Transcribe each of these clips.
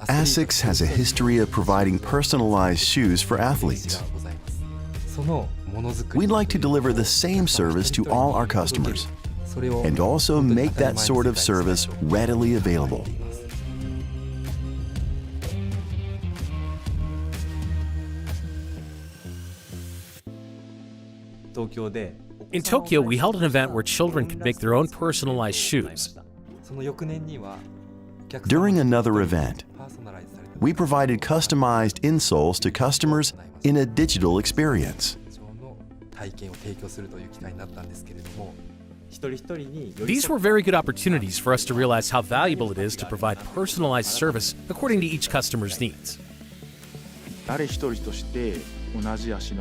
ASICS has a history of providing personalized shoes for athletes. We'd like to deliver the same service to all our customers and also make that sort of service readily available. In Tokyo, we held an event where children could make their own personalized shoes. During another event, we provided customized insoles to customers in a digital experience. These were very good opportunities for us to realize how valuable it is to provide personalized service according to each customer's needs.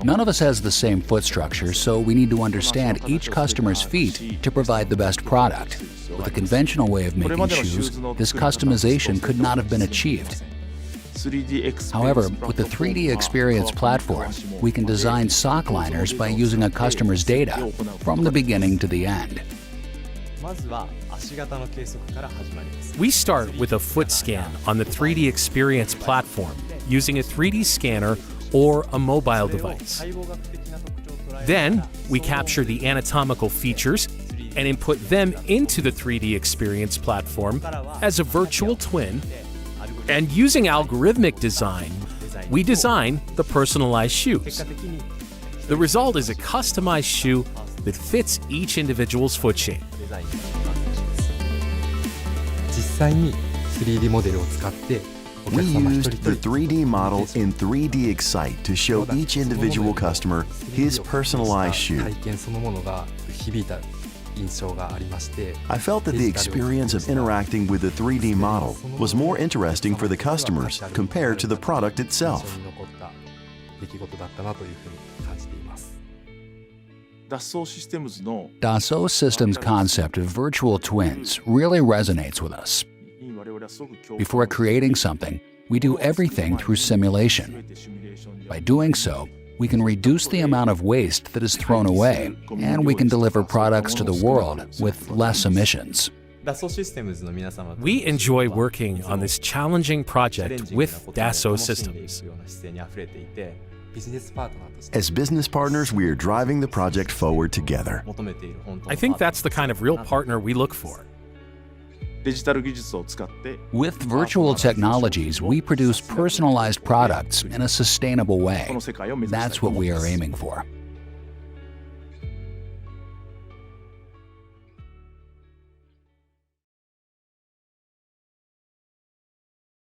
None of us has the same foot structure, so we need to understand each customer's feet to provide the best product. With a conventional way of making shoes, this customization could not have been achieved. However, with the 3D Experience platform, we can design sock liners by using a customer's data from the beginning to the end. We start with a foot scan on the 3D Experience platform using a 3D scanner or a mobile device. Then, we capture the anatomical features and input them into the 3D Experience platform as a virtual twin, and using algorithmic design, we design the personalized shoes. The result is a customized shoe that fits each individual's foot shape. We used the 3D model in 3D Excite to show each individual customer his personalized shoe. I felt that the experience of interacting with the 3D model was more interesting for the customers compared to the product itself. Dassault System's concept of virtual twins really resonates with us. Before creating something, we do everything through simulation. By doing so, we can reduce the amount of waste that is thrown away, and we can deliver products to the world with less emissions. We enjoy working on this challenging project with Dassault Systems. As business partners, we are driving the project forward together. I think that's the kind of real partner we look for. With virtual technologies, we produce personalized products in a sustainable way. That's what we are aiming for.